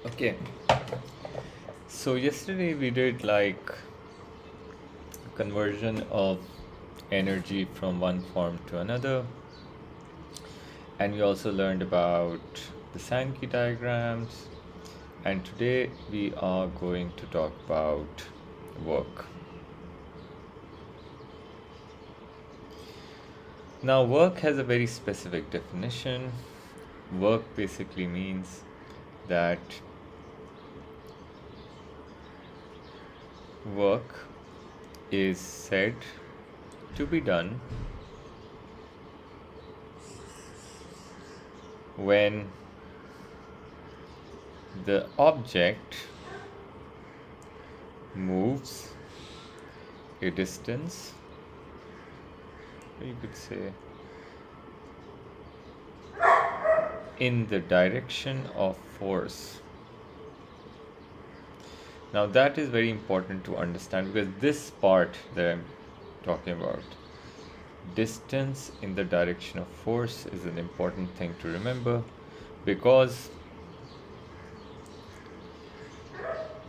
Okay, so yesterday we did like conversion of energy from one form to another, and we also learned about the Sankey diagrams, and today we are going to talk about work. Now, work has a very specific definition. Work basically means that work is said to be done when the object moves a distance, you could say, in the direction of force. Now that is very important to understand because this part that I'm talking about, distance in the direction of force, is an important thing to remember because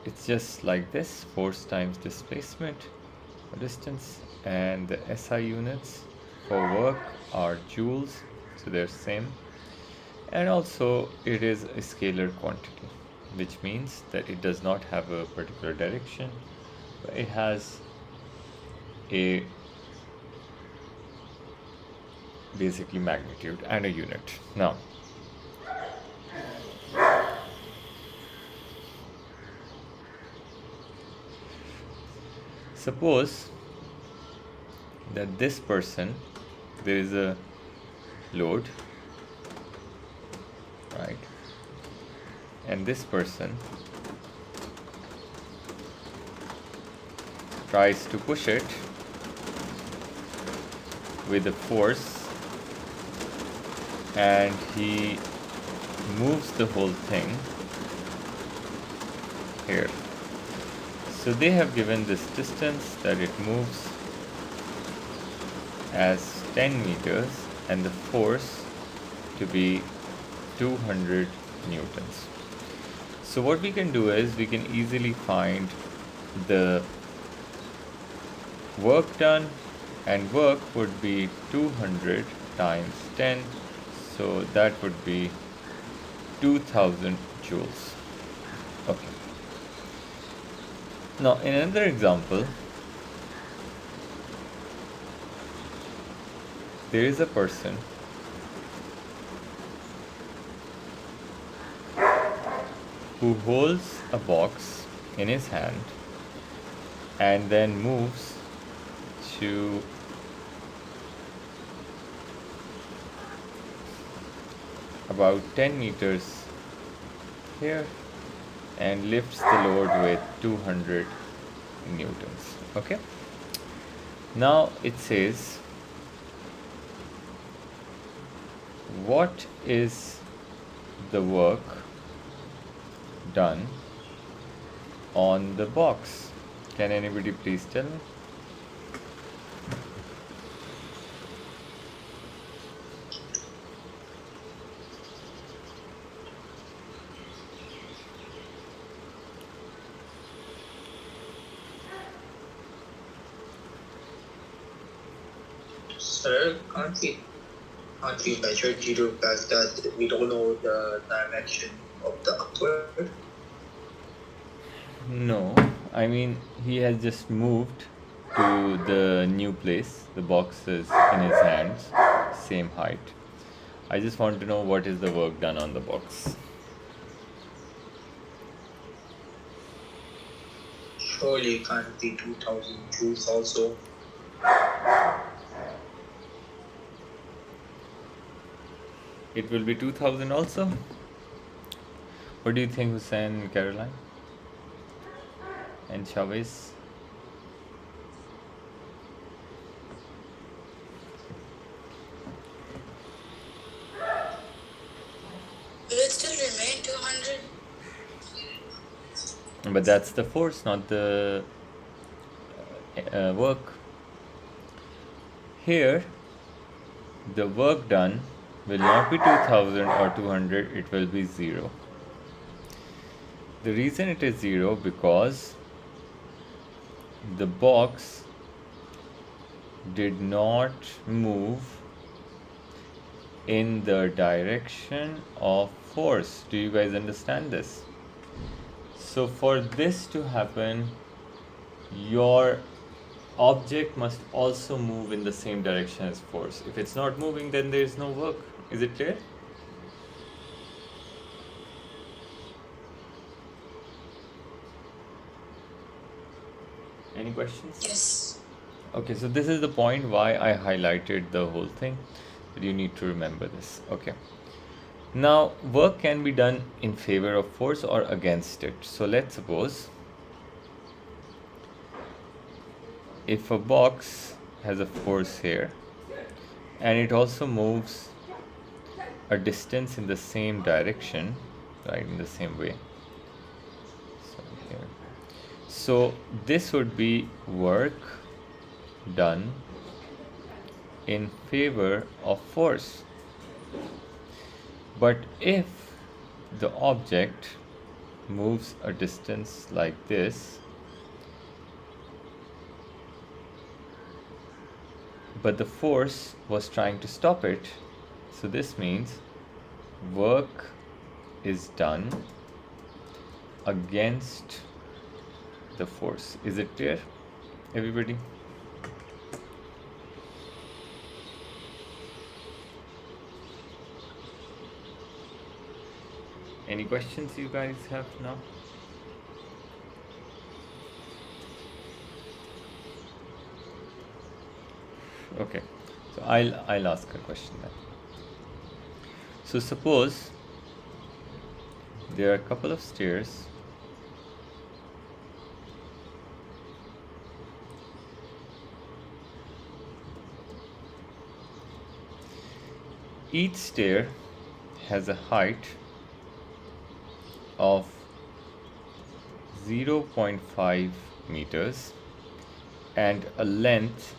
it's just like this: force times displacement or distance, and the SI units for work are joules, so they're same. And also it is a scalar quantity, which means that it does not have a particular direction, but it has a basically magnitude and a unit. Now, suppose that this person, there is a load, right? And this person tries to push it with a force, and he moves the whole thing here. So they have given this distance that it moves as 10 meters and the force to be 200 newtons. So what we can do is we can easily find the work done, and work would be 200 times 10, so that would be 2000 joules. Okay. Now in another example, there is a person who holds a box in his hand and then moves to about 10 meters here and lifts the load with 200 newtons. Okay, now it says what is the work done on the box? Can anybody please tell me? Sir, can't we measure due to the fact that we don't know the direction of the upward? No, I mean he has just moved to the new place. The box is in his hands, same height. I just want to know what is the work done on the box. Surely it can't be 2000 joules also. It will be 2000 also? What do you think, Hussein and Caroline? And Chavez? Will it still remain 200? But that's the force, not the work. Here, the work done will not be 2000 or 200, it will be 0. The reason it is 0 because the box did not move in the direction of force. Do you guys understand this? So for this to happen, your object must also move in the same direction as force. If it's not moving, then there is no work. Is it clear? Any questions? Yes. Okay, so this is the point why I highlighted the whole thing. But you need to remember this. Okay. Now, work can be done in favor of force or against it. So let's suppose if a box has a force here and it also moves a distance in the same direction, right, in the same way. So here. So this would be work done in favor of force. But if the object moves a distance like this, but the force was trying to stop it, so this means work is done against the force. Is it clear, everybody? Any questions you guys have now? Okay, so I'll ask a question then. So suppose there are a couple of stairs each stair has a height of 0.5 meters and a length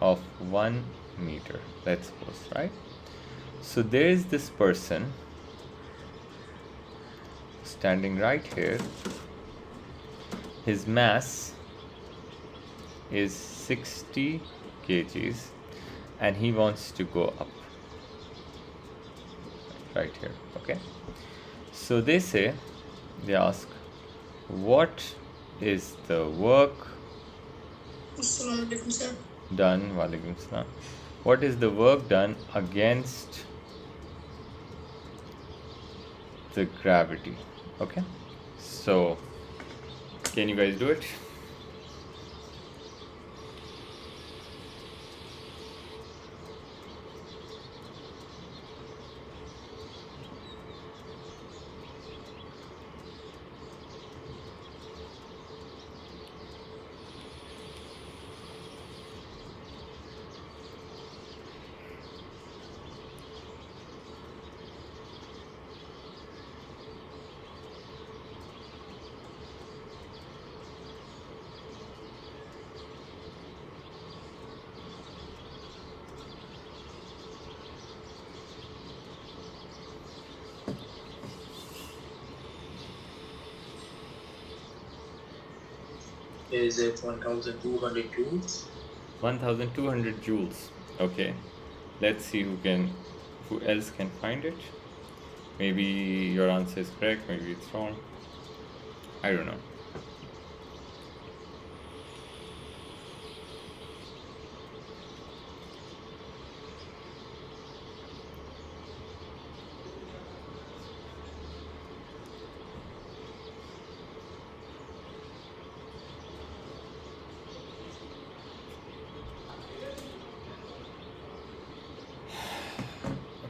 of 1 meter, let's suppose, right? So there is this person standing right here. His mass is 60 kgs and he wants to go up right here. Okay, so they ask, what is the work Assalamualaikum, sir. done, walaikum salam, what is the work done against the gravity? Okay, so can you guys do it? Is it 1,200 joules? 1200 joules. Okay, let's see who else can find it. Maybe your answer is correct, maybe it's wrong, I don't know.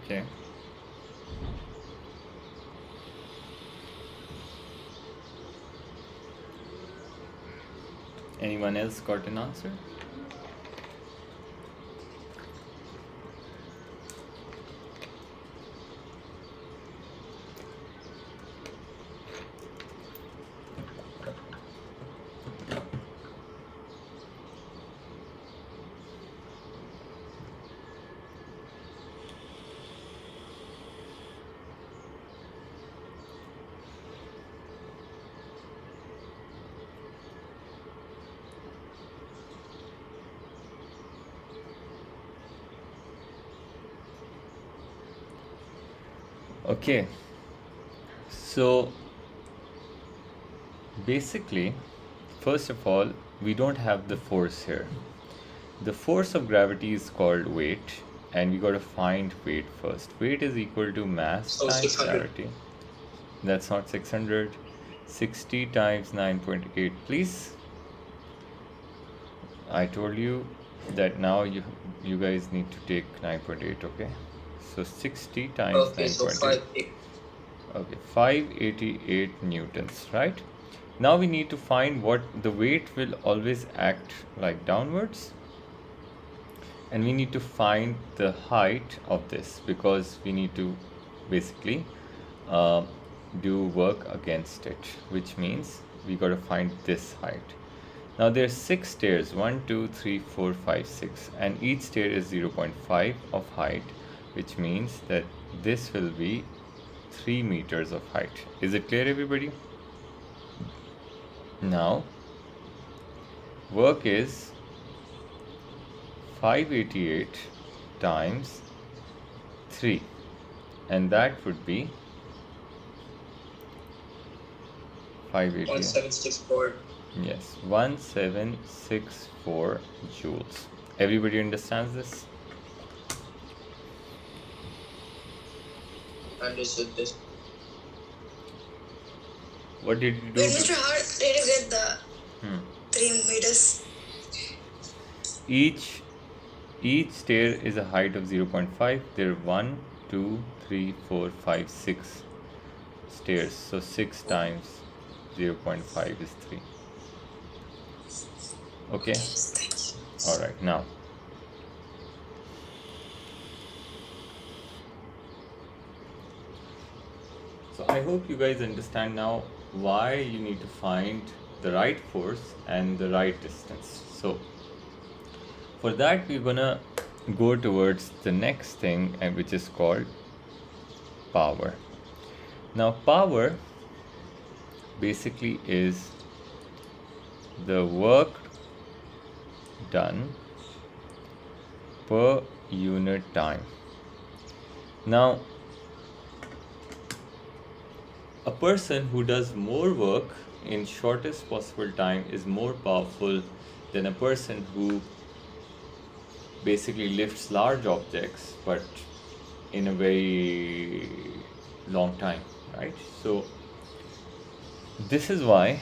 Okay. Anyone else got an answer? Okay, so basically, first of all, we don't have the force here. The force of gravity is called weight, and we got to find weight first. Weight is equal to mass So times 600. gravity. That's not 600. 60 times 9.8, please. I told you that now you guys need to take 9.8, okay? So 60 times Okay, so 9.8. 5. Okay, 588 newtons, right? Now we need to find what the weight will always act like downwards, and we need to find the height of this because we need to basically uh, do work against it, which means we got to find this height. Now there's 6 stairs, 1 2 3 4 5 6, and each stair is 0.5 of height, which means that this will be 3 meters of height. Is it clear, everybody? Now work is 588 times 3, and that would be 588. 1764. Yes, 1764 joules. Everybody understands this? Understood this. What did you do? Wait, Mr. Hart, did you get the 3 meters? Each stair is a height of 0.5. There are 1, 2, 3, 4, 5, 6 stairs. So 6 times 0.5 is 3. Okay? Alright, now. So I hope you guys understand now why you need to find the right force and the right distance. So for that we're gonna go towards the next thing, and which is called power. Now power basically is the work done per unit time. Now a person who does more work in shortest possible time is more powerful than a person who basically lifts large objects but in a very long time, right? So this is why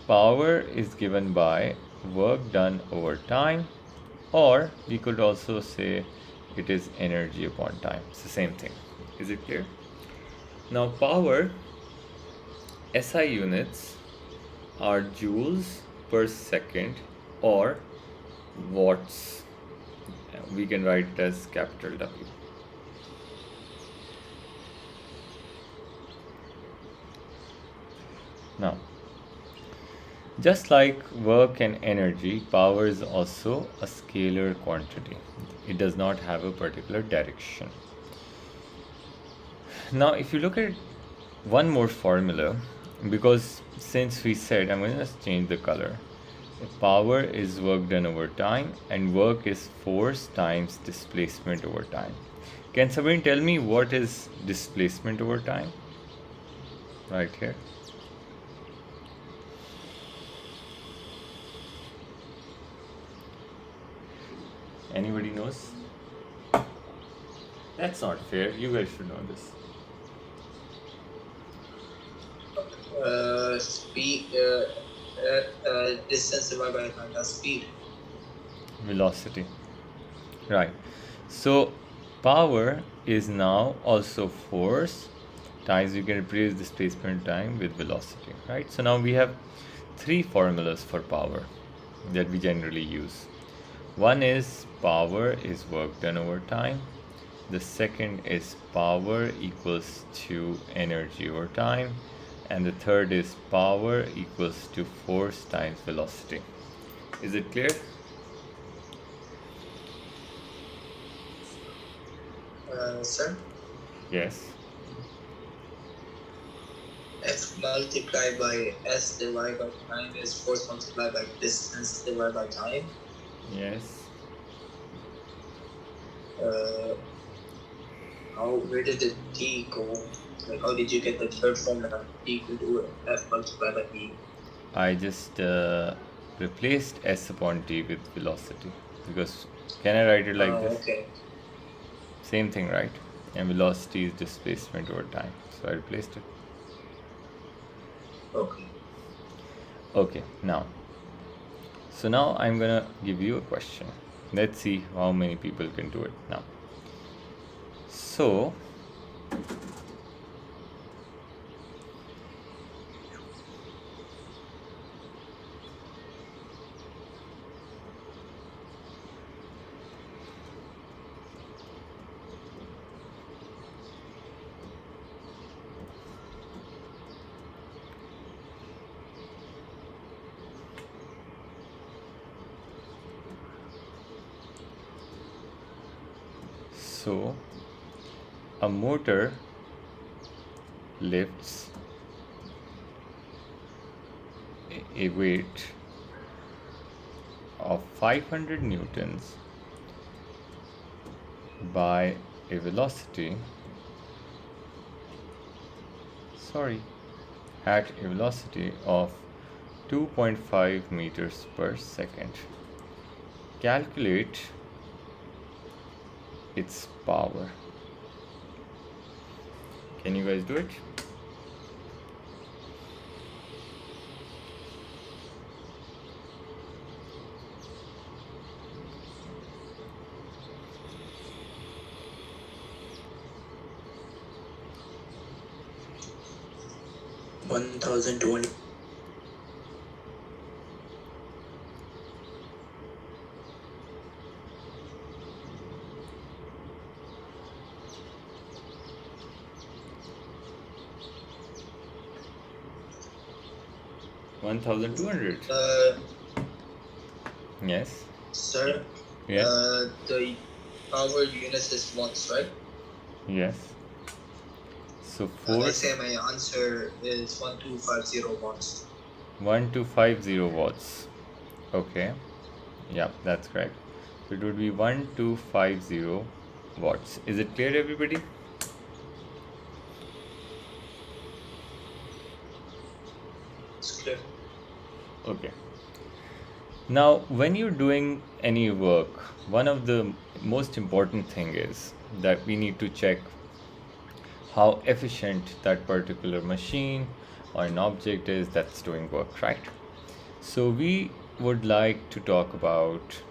power is given by work done over time, or we could also say it is energy upon time. It's the same thing. Is it clear? Now power SI units are joules per second or watts. We can write it as capital W. Now, just like work and energy, power is also a scalar quantity. It does not have a particular direction. Now, if you look at one more formula, because since we said, I'm going to just change the color. Power is work done over time, and work is force times displacement over time. Can somebody tell me what is displacement over time? Right here. Anybody knows? That's not fair. You guys should know this. Speed, distance divided by time, that's speed. Velocity. Right. So power is now also force times, you can replace displacement time with velocity, right? So now we have 3 formulas for power that we generally use. One is power is work done over time. The second is power equals to energy over time. And the third is power equals to force times velocity. Is it clear? Sir, Yes. F multiplied by S divided by time is force multiplied by distance divided by time. Yes. Where did the t go? Like, how did you get the third formula? T equal to f multiplied by e. I just replaced s upon t with velocity, because can I write it like this? Okay. Same thing, right? And velocity is displacement over time, so I replaced it. Okay. Okay, now, so now I'm gonna give you a question. Let's see how many people can do it now. So a motor lifts a weight of 500 newtons by a velocity at a velocity of 2.5 meters per second. Calculate its power. Can you guys do it? $1,200. $1,200. Yes. Sir, Yeah. the power unit is watts, right? Yes. So Let's say my answer is 1250 watts. 1250 watts. Okay. Yeah, that's correct. So it would be 1250 watts. Is it clear, everybody? It's clear. Okay. Now, when you're doing any work, one of the most important thing is that we need to check how efficient that particular machine or an object is that's doing work, right? So we would like to talk about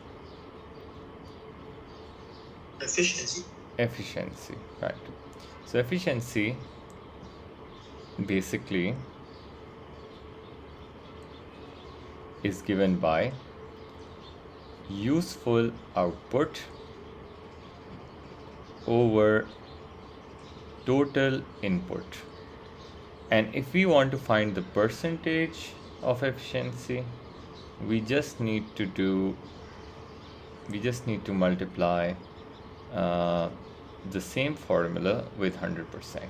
efficiency, right? So efficiency basically is given by useful output over total input. And if we want to find the percentage of efficiency, we just need to multiply the same formula with 100%.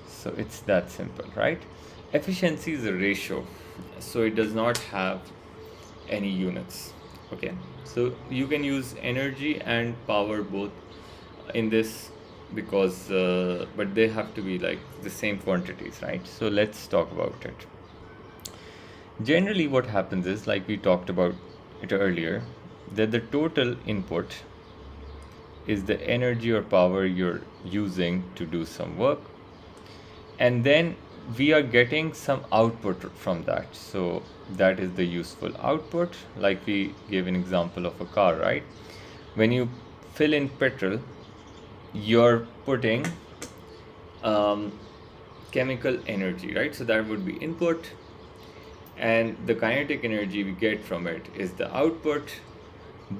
So it's that simple, right? Efficiency is a ratio, so it does not have any units. Okay, so you can use energy and power both in this, because but they have to be like the same quantities, right? So let's talk about it. Generally what happens is, like we talked about it earlier, that the total input is the energy or power you're using to do some work, and then we are getting some output from that. So that is the useful output. Like we gave an example of a car, right? When you fill in petrol, you're putting chemical energy, right? So that would be input, and the kinetic energy we get from it is the output.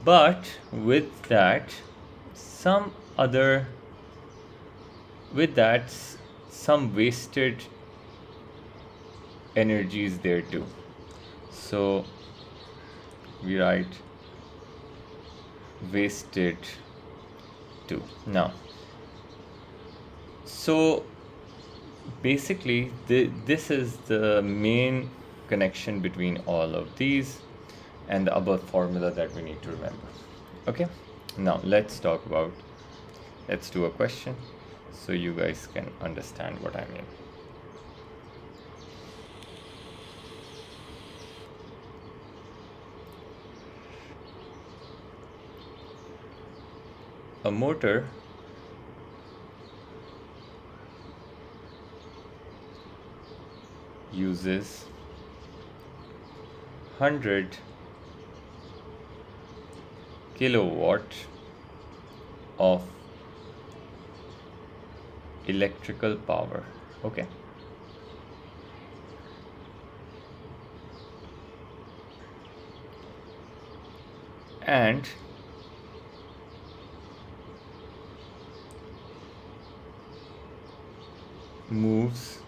But with that, some wasted energy is there too. So we write wasted too. Now, so basically this is the main connection between all of these, and the above formula that we need to remember. Okay, now let's do a question so you guys can understand what I mean. A motor uses 100 kilowatt of electrical power. Okay, and moves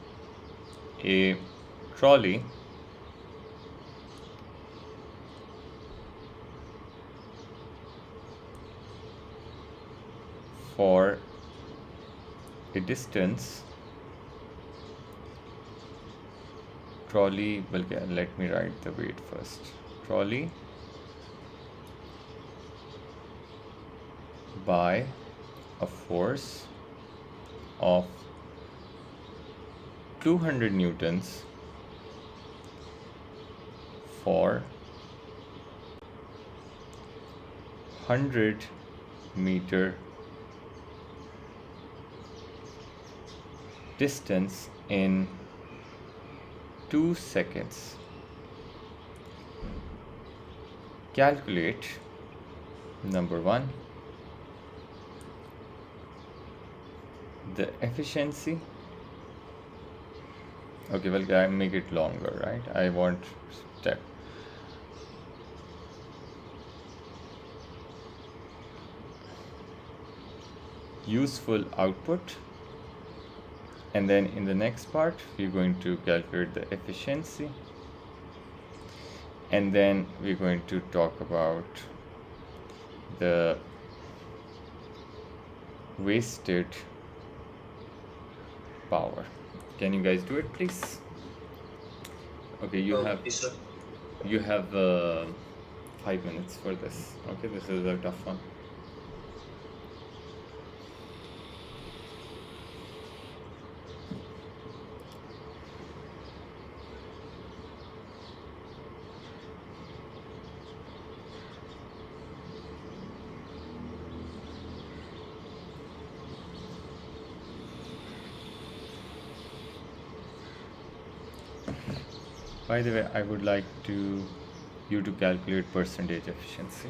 a trolley for a distance. Trolley, well, let me write the weight first. Trolley by a force of 200 newtons for 100-meter distance in 2 seconds. Calculate, number 1, the efficiency. Okay, well, I make it longer, right? I want step. Useful output, and then in the next part we're going to calculate the efficiency, and then we're going to talk about the wasted power. Can you guys do it, please? Okay, you have 5 minutes for this. Okay, this is a tough one. By the way, I would like you to calculate percentage efficiency.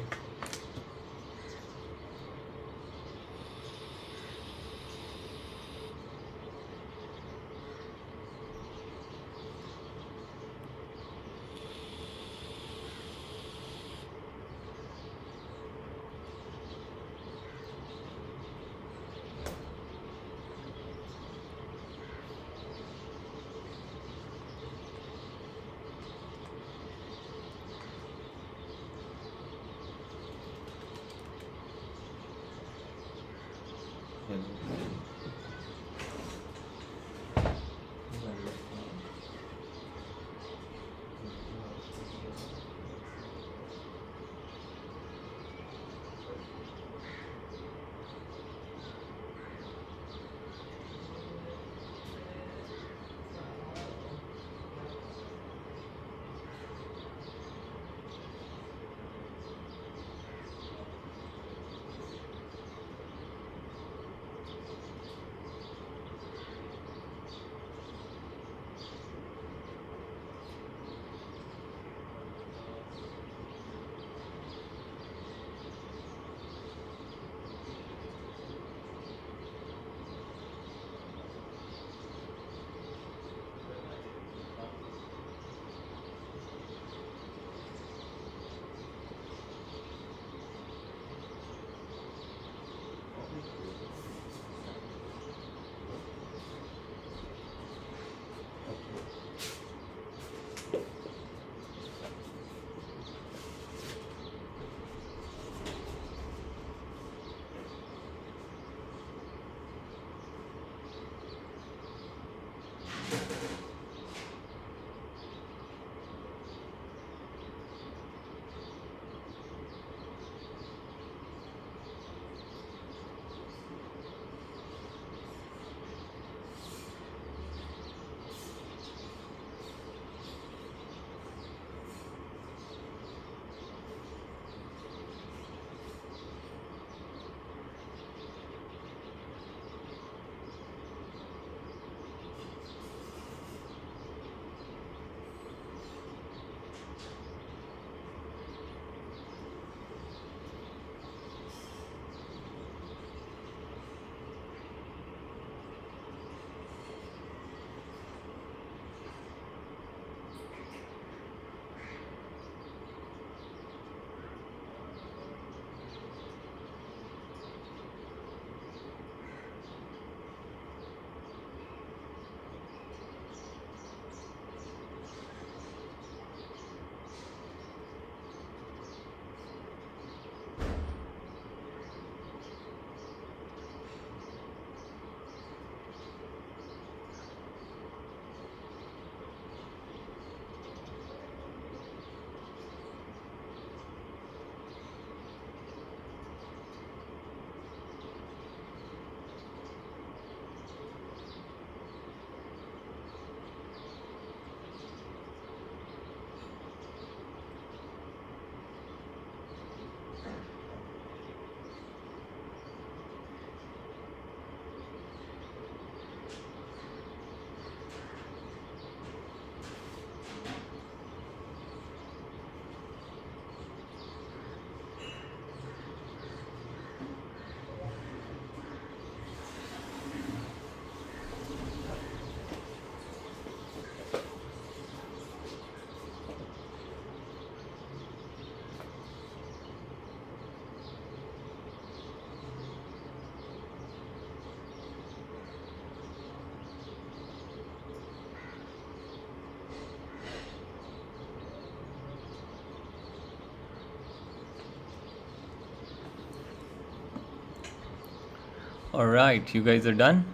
All right, you guys are done?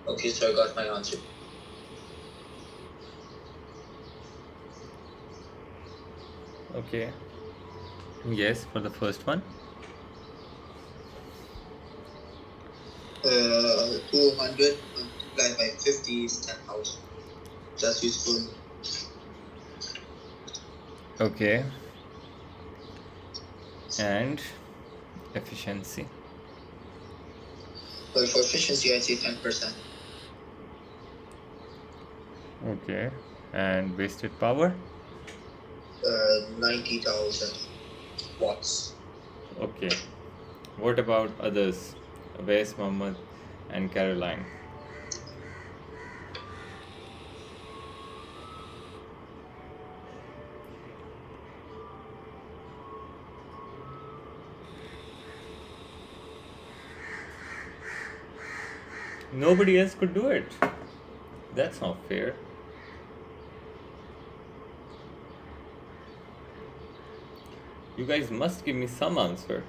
Okay, so I got my answer. Okay. Yes, for the first one. 200 multiplied by 50 is 10,000. That's useful. Okay. And efficiency. Well, for efficiency, I'd say 10%. Okay. And wasted power? 90,000 watts. Okay. What about others? Awais, Mohammed, and Caroline. Nobody else could do it. That's not fair. You guys must give me some answer.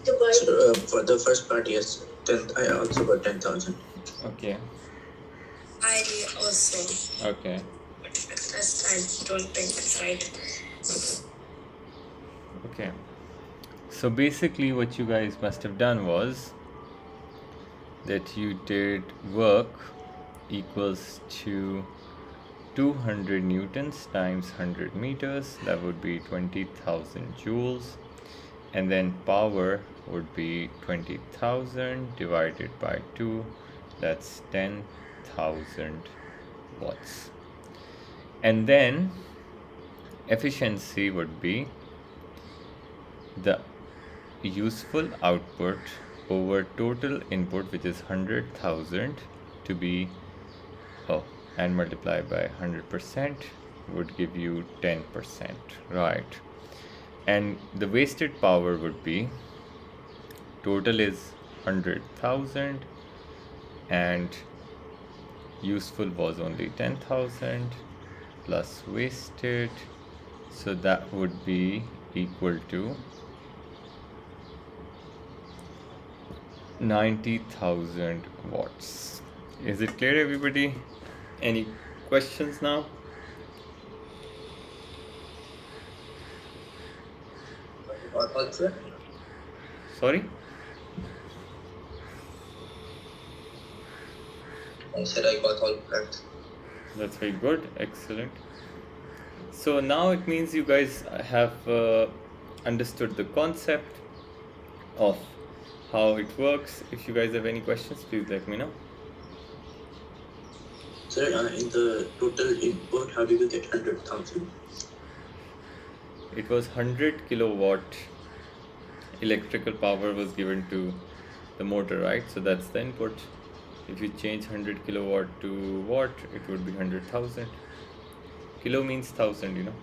So, for the first part, yes, I also got 10,000. Okay. I also. Okay. But first, I don't think it's right. Okay. So basically what you guys must have done was that you did work equals to 200 newtons times 100 meters, that would be 20,000 joules, and then power would be 20,000 divided by 2, that's 10,000 watts. And then efficiency would be the useful output over total input, which is 100,000 to be and multiply by 100% would give you 10%, right? And the wasted power would be total is 100,000 and useful was only 10,000 plus wasted, so that would be equal to 90,000 watts. Is it clear, everybody? Any questions now? Answer? Sorry? I said I got all correct. That's very good. Excellent. So now it means you guys have understood the concept of how it works. If you guys have any questions, please let me know. Sir, in the total input, how did you get 100,000? It was 100 kilowatt electrical power was given to the motor, right? So that's the input. If you change 100 kilowatt to watt, it would be 100,000. Kilo means 1,000, you know.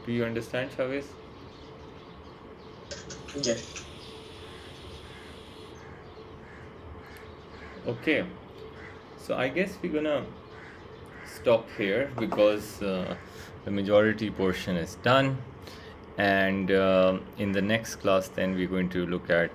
Do you understand, Chavez? Yes. Okay. So I guess we're gonna stop here because the majority portion is done, and in the next class then we're going to look at